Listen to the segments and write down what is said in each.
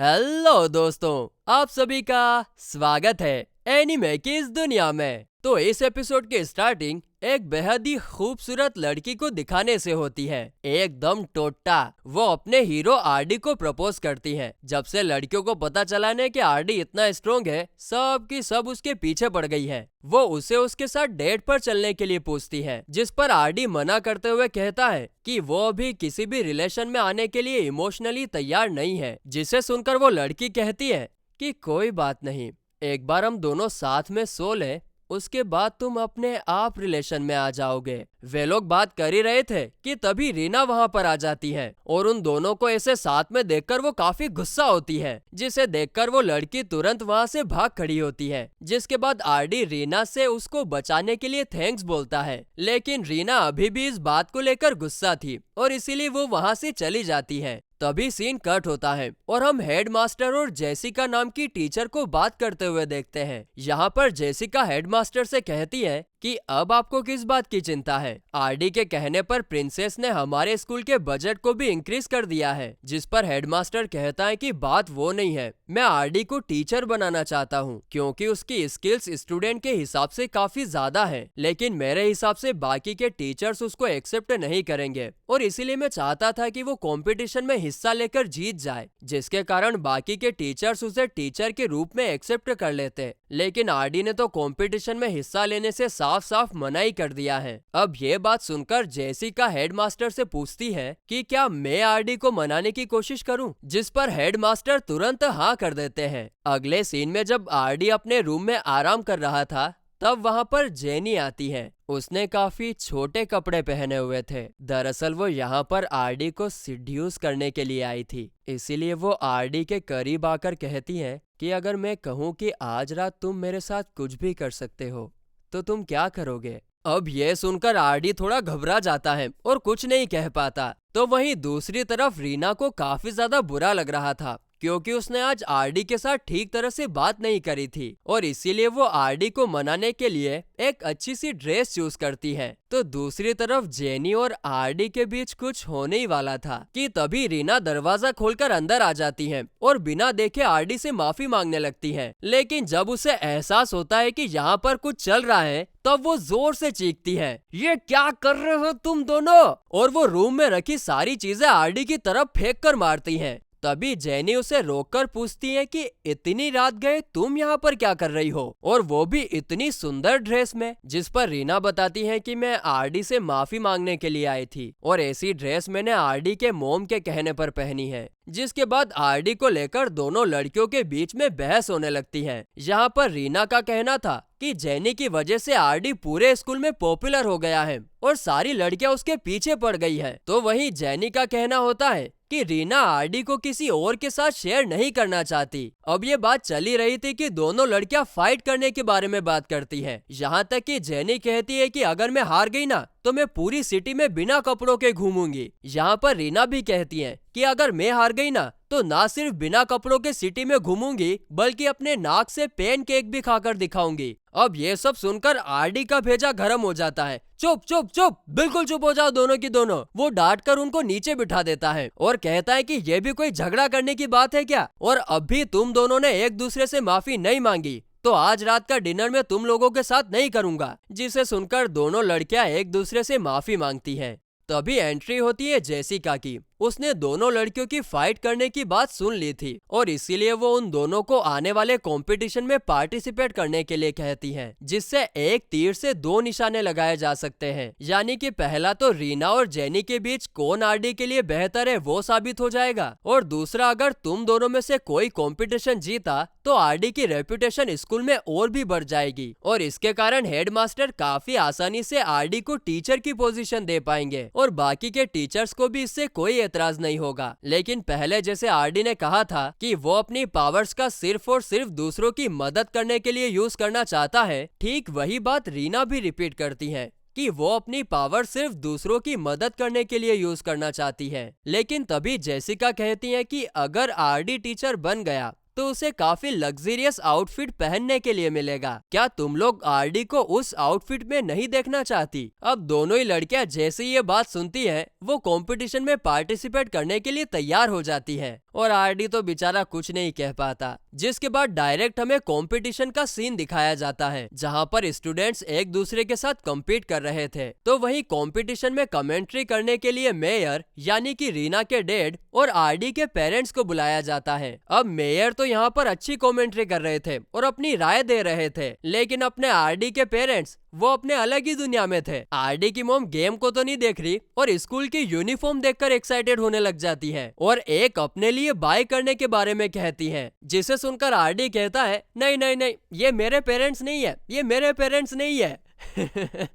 Hello दोस्तों, आप सभी का स्वागत है एनीमे की इस दुनिया में। तो इस एपिसोड की स्टार्टिंग एक बेहद ही खूबसूरत लड़की को दिखाने से होती है। एकदम टोटा वो अपने हीरो आरडी को प्रपोज करती है। जब से लड़कियों को पता चला ने कि आरडी इतना स्ट्रोंग है, सब की सब उसके पीछे पड़ गई है। वो उसे उसके साथ डेट पर चलने के लिए पूछती है, जिस पर आरडी मना करते हुए कहता है कि वो अभी किसी भी रिलेशन में आने के लिए इमोशनली तैयार नहीं है। जिसे सुनकर वो लड़की कहती है कि कोई बात नहीं, एक बार हम दोनों साथ में सो लें, उसके बाद तुम अपने आप रिलेशन में आ जाओगे। वे लोग बात कर ही रहे थे कि तभी रीना वहां पर आ जाती है और उन दोनों को ऐसे साथ में देखकर वो काफी गुस्सा होती है, जिसे देखकर वो लड़की तुरंत वहां से भाग खड़ी होती है। जिसके बाद आरडी रीना से उसको बचाने के लिए थैंक्स बोलता है, लेकिन रीना अभी भी इस बात को लेकर गुस्सा थी और इसीलिए वो वहां से चली जाती है। तभी सीन कट होता है और हम हेडमास्टर और जेसिका नाम की टीचर को बात करते हुए देखते हैं। यहाँ पर जेसिका हेडमास्टर से कहती है कि अब आपको किस बात की चिंता है। आरडी के कहने पर प्रिंसेस ने हमारे स्कूल के बजट को भी इंक्रीज कर दिया है। जिस पर हेडमास्टर कहता है कि बात वो नहीं है, मैं आरडी को टीचर बनाना चाहता हूँ क्योंकि उसकी स्किल्स स्टूडेंट के हिसाब से काफी ज्यादा है, लेकिन मेरे हिसाब से बाकी के टीचर्स उसको एक्सेप्ट नहीं करेंगे और इसीलिए मैं चाहता था कि वो कंपटीशन में हिस्सा लेकर जीत जाए, जिसके कारण बाकी के टीचर्स उसे टीचर के रूप में एक्सेप्ट कर लेते। लेकिन आरडी ने तो कंपटीशन में हिस्सा लेने से साफ साफ मना ही कर दिया है। अब ये बात सुनकर जेसिका हेडमास्टर से पूछती है कि क्या मैं आरडी को मनाने की कोशिश करूं, जिस पर हेडमास्टर तुरंत हाँ कर देते हैं। अगले सीन में जब आरडी अपने रूम में आराम कर रहा था, तब वहां पर जेनी आती है। उसने काफी छोटे कपड़े पहने हुए थे। दरअसल वो यहाँ पर आरडी को सिड्यूस करने के लिए आई थी, इसीलिए वो आरडी के करीब आकर कहती है कि अगर मैं कहूँ कि आज रात तुम मेरे साथ कुछ भी कर सकते हो, तो तुम क्या करोगे। अब ये सुनकर आरडी थोड़ा घबरा जाता है और कुछ नहीं कह पाता। तो वहीं दूसरी तरफ रीना को काफी ज्यादा बुरा लग रहा था, क्योंकि उसने आज आरडी के साथ ठीक तरह से बात नहीं करी थी और इसीलिए वो आरडी को मनाने के लिए एक अच्छी सी ड्रेस चूज करती है। तो दूसरी तरफ जेनी और आरडी के बीच कुछ होने ही वाला था कि तभी रीना दरवाजा खोलकर अंदर आ जाती है और बिना देखे आरडी से माफी मांगने लगती है। लेकिन जब उसे एहसास होता है कि यहाँ पर कुछ चल रहा है, तब वो जोर से चीखती है, ये क्या कर रहे हो तुम दोनों, और वो रूम में रखी सारी चीजें आरडी की तरफ फेंक कर मारती है। तभी जेनी उसे रोककर पूछती है कि इतनी रात गए तुम यहाँ पर क्या कर रही हो, और वो भी इतनी सुंदर ड्रेस में। जिस पर रीना बताती है कि मैं आरडी से माफी मांगने के लिए आई थी और ऐसी ड्रेस मैंने आरडी के मोम के कहने पर पहनी है। जिसके बाद आरडी को लेकर दोनों लड़कियों के बीच में बहस होने लगती है। यहाँ पर रीना का कहना था कि जेनी की वजह से आरडी पूरे स्कूल में पॉपुलर हो गया है और सारी लड़कियां उसके पीछे पड़ गई है। तो वहीं जेनी का कहना होता है कि रीना आरडी को किसी और के साथ शेयर नहीं करना चाहती। अब ये बात चली रही थी कि दोनों लड़कियां फाइट करने के बारे में बात करती हैं। यहाँ तक कि जेनी कहती है कि अगर मैं हार गई ना, तो मैं पूरी सिटी में बिना कपड़ों के घूमूंगी। यहाँ पर रीना भी कहती है कि अगर मैं हार गई ना, तो ना सिर्फ बिना कपड़ों के सिटी में घूमूंगी, बल्कि अपने नाक से पेन केक भी खाकर दिखाऊंगी। अब ये सब सुनकर आरडी का भेजा गर्म हो जाता है। चुप चुप चुप, बिल्कुल चुप हो जाओ दोनों की दोनों। वो डांट कर उनको नीचे बिठा देता है और कहता है कि ये भी कोई झगड़ा करने की बात है क्या, और अब भी तुम दोनों ने एक दूसरे से माफी नहीं मांगी, तो आज रात का डिनर में तुम लोगों के साथ नहीं करूंगा। जिसे सुनकर दोनों लड़कियां एक दूसरे से माफी मांगती हैं। तभी एंट्री होती है जेसिका की। उसने दोनों लड़कियों की फाइट करने की बात सुन ली थी और इसीलिए वो उन दोनों को आने वाले कंपटीशन में पार्टिसिपेट करने के लिए कहती है, जिससे एक तीर से दो निशाने लगाए जा सकते हैं। यानी कि पहला तो रीना और जेनी के बीच कौन आरडी के लिए बेहतर है वो साबित हो जाएगा, और दूसरा अगर तुम दोनों में से कोई कंपटीशन जीता तो आरडी की रेपुटेशन स्कूल में और भी बढ़ जाएगी और इसके कारण हेडमास्टर काफी आसानी से आरडी को टीचर की पोजीशन दे पाएंगे और बाकी के टीचर्स को भी इससे कोई एतराज नहीं होगा। लेकिन पहले जैसे आरडी ने कहा था कि वो अपनी पावर्स का सिर्फ और सिर्फ दूसरों की मदद करने के लिए यूज करना चाहता है, ठीक वही बात रीना भी रिपीट करती है कि वो अपनी पावर सिर्फ दूसरों की मदद करने के लिए यूज करना चाहती है। लेकिन तभी जेसिका कहती है कि अगर आरडी टीचर बन गया तो उसे काफी लग्जरियस आउटफिट पहनने के लिए मिलेगा। क्या तुम लोग आरडी को उस आउटफिट में नहीं देखना चाहती। अब दोनों ही लड़कियां जैसे ये बात सुनती हैं, वो कंपटीशन में पार्टिसिपेट करने के लिए तैयार हो जाती हैं और आरडी तो बेचारा कुछ नहीं कह पाता। जिसके बाद डायरेक्ट हमें कंपटीशन का सीन दिखाया जाता है, जहां पर स्टूडेंट्स एक दूसरे के साथ कम्पीट कर रहे थे। तो वही कंपटीशन में कमेंट्री करने के लिए मेयर यानी कि रीना के डैड और आरडी के पेरेंट्स को बुलाया जाता है। अब मेयर तो यहाँ पर अच्छी कमेंट्री कर रहे थे और अपनी राय दे रहे थे, लेकिन अपने आरडी के पेरेंट्स वो अपने अलग ही दुनिया में थे। आरडी की मॉम गेम को तो नहीं देख रही और स्कूल की यूनिफॉर्म देखकर एक्साइटेड होने लग जाती है और एक अपने लिए बाय करने के बारे में कहती है, जिसे सुनकर आरडी कहता है, नहीं नहीं नहीं, ये मेरे पेरेंट्स नहीं है, ये मेरे पेरेंट्स नहीं है।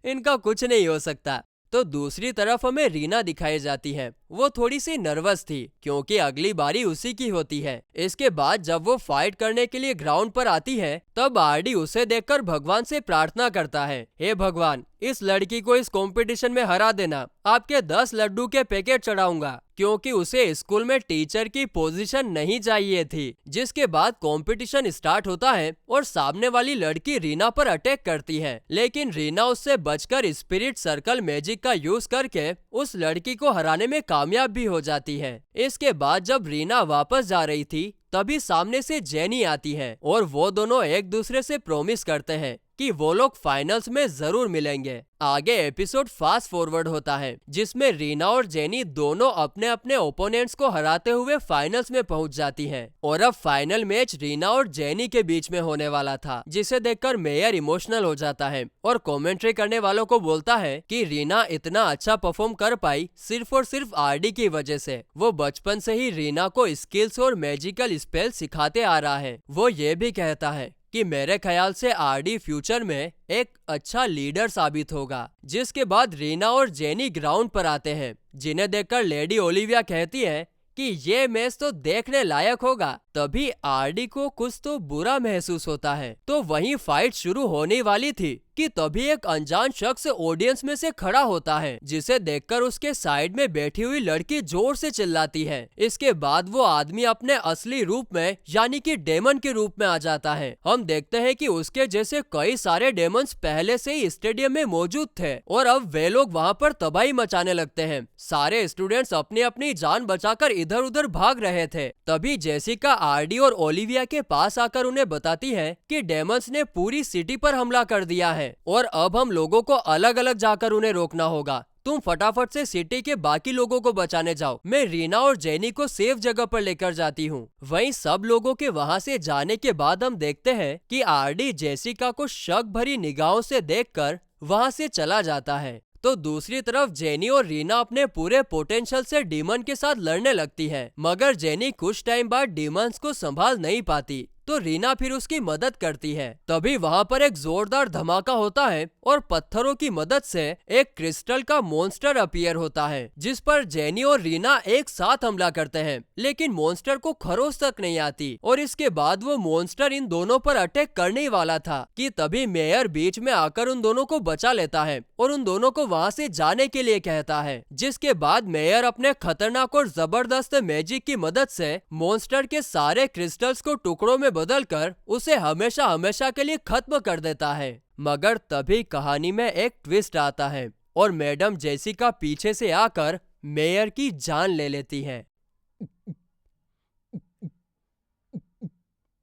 इनका कुछ नहीं हो सकता। तो दूसरी तरफ हमें रीना दिखाई जाती है। वो थोड़ी सी नर्वस थी क्योंकि अगली बारी उसी की होती है। इसके बाद जब वो फाइट करने के लिए ग्राउंड पर आती है, तब आरडी उसे देखकर भगवान से प्रार्थना करता है, हे भगवान, इस लड़की को इस कंपटीशन में हरा देना, आपके 10 लड्डू के पैकेट चढ़ाऊंगा, क्योंकि उसे स्कूल में टीचर की पोजीशन नहीं चाहिए थी। जिसके बाद कंपटीशन स्टार्ट होता है और सामने वाली लड़की रीना पर अटैक करती है, लेकिन रीना उससे बचकर स्पिरिट सर्कल मैजिक का यूज करके उस लड़की को हराने में कामयाब भी हो जाती है। इसके बाद जब रीना वापस जा रही थी, तभी सामने से जेनी आती है और वो दोनों एक दूसरे से प्रॉमिस करते हैं कि वो लोग फाइनल्स में जरूर मिलेंगे। आगे एपिसोड फास्ट फॉरवर्ड होता है, जिसमें रीना और जेनी दोनों अपने अपने ओपोनेंट्स को हराते हुए फाइनल्स में पहुंच जाती हैं। और अब फाइनल मैच रीना और जेनी के बीच में होने वाला था, जिसे देखकर मेयर इमोशनल हो जाता है और कमेंट्री करने वालों को बोलता है कि रीना इतना अच्छा परफॉर्म कर पाई सिर्फ और सिर्फ आरडी की वजह से। वो बचपन से ही रीना को स्किल्स और मैजिकल स्पेल सिखाते आ रहा है। वो ये भी कहता है कि मेरे ख्याल से आरडी फ्यूचर में एक अच्छा लीडर साबित होगा। जिसके बाद रीना और जेनी ग्राउंड पर आते हैं, जिन्हें देखकर लेडी ओलिविया कहती है कि ये मैच तो देखने लायक होगा। तभी आरडी को कुछ तो बुरा महसूस होता है। तो वहीं फाइट शुरू होने वाली थी कि तभी एक अनजान शख्स ऑडियंस में से खड़ा होता है, जिसे देखकर उसके साइड में बैठी हुई लड़की जोर से चिल्लाती है। इसके बाद वो आदमी अपने असली रूप में यानी कि डेमन के रूप में आ जाता है। हम देखते हैं कि उसके जैसे कई सारे डेमन्स पहले से ही स्टेडियम में मौजूद थे और अब वे लोग वहाँ पर तबाही मचाने लगते हैं। सारे स्टूडेंट्स अपनी अपनी जान बचाकर इधर उधर भाग रहे थे। तभी जेसिका आरडी और ओलिविया के पास आकर उन्हें बताती है कि डेमन्स ने पूरी सिटी पर हमला कर दिया है और अब हम लोगों को अलग अलग जाकर उन्हें रोकना होगा। तुम फटाफट से सिटी के बाकी लोगों को बचाने जाओ। मैं रीना और जेनी को सेफ जगह पर लेकर जाती हूँ। वहीं सब लोगों के वहाँ से जाने के बाद हम देखते हैं कि आरडी जेसिका को शक भरी निगाहों से देखकर वहाँ से चला जाता है। तो दूसरी तरफ जेनी और रीना अपने पूरे पोटेंशियल से डीमन के साथ लड़ने लगती है, मगर जेनी कुछ टाइम बाद डीमंस को संभाल नहीं पाती, तो रीना फिर उसकी मदद करती है। तभी वहाँ पर एक जोरदार धमाका होता है और पत्थरों की मदद से एक क्रिस्टल का मॉन्स्टर अपीयर होता है, जिस पर जेनी और रीना एक साथ हमला करते हैं, लेकिन मॉन्स्टर को खरोच तक नहीं आती। और इसके बाद वो मॉन्स्टर इन दोनों पर अटैक करने ही वाला था कि तभी मेयर बीच में आकर उन दोनों को बचा लेता है और उन दोनों को वहाँ से जाने के लिए कहता है। जिसके बाद मेयर अपने खतरनाक और जबरदस्त मैजिक की मदद से मॉन्स्टर के सारे क्रिस्टल्स को टुकड़ों में बदलकर उसे हमेशा हमेशा के लिए खत्म कर देता है। मगर तभी कहानी में एक ट्विस्ट आता है और मैडम जेसिका पीछे से आकर मेयर की जान ले लेती है।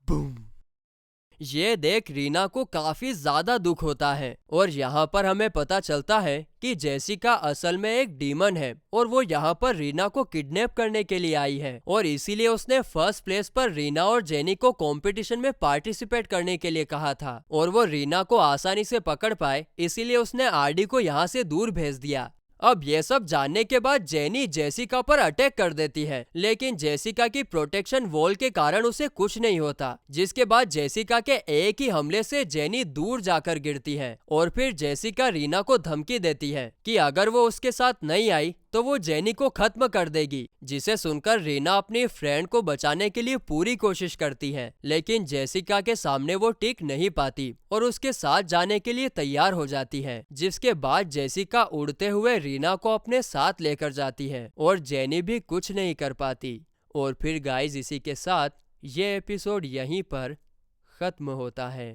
बूम। ये देख रीना को काफी ज्यादा दुख होता है और यहाँ पर हमें पता चलता है कि जेसिका असल में एक डीमन है और वो यहाँ पर रीना को किडनैप करने के लिए आई है और इसीलिए उसने फर्स्ट प्लेस पर रीना और जेनी को कंपटीशन में पार्टिसिपेट करने के लिए कहा था और वो रीना को आसानी से पकड़ पाए, इसीलिए उसने आरडी को यहाँ से दूर भेज दिया। अब ये सब जानने के बाद जेनी जेसिका पर अटैक कर देती है, लेकिन जेसिका की प्रोटेक्शन वॉल के कारण उसे कुछ नहीं होता। जिसके बाद जेसिका के एक ही हमले से जेनी दूर जाकर गिरती है और फिर जेसिका रीना को धमकी देती है कि अगर वो उसके साथ नहीं आई तो वो जेनी को खत्म कर देगी। जिसे सुनकर रीना अपनी फ्रेंड को बचाने के लिए पूरी कोशिश करती है, लेकिन जेसिका के सामने वो टिक नहीं पाती और उसके साथ जाने के लिए तैयार हो जाती है। जिसके बाद जेसिका उड़ते हुए रीना को अपने साथ लेकर जाती है और जेनी भी कुछ नहीं कर पाती। और फिर गाइस, इसी के साथ ये एपिसोड यहीं पर खत्म होता है।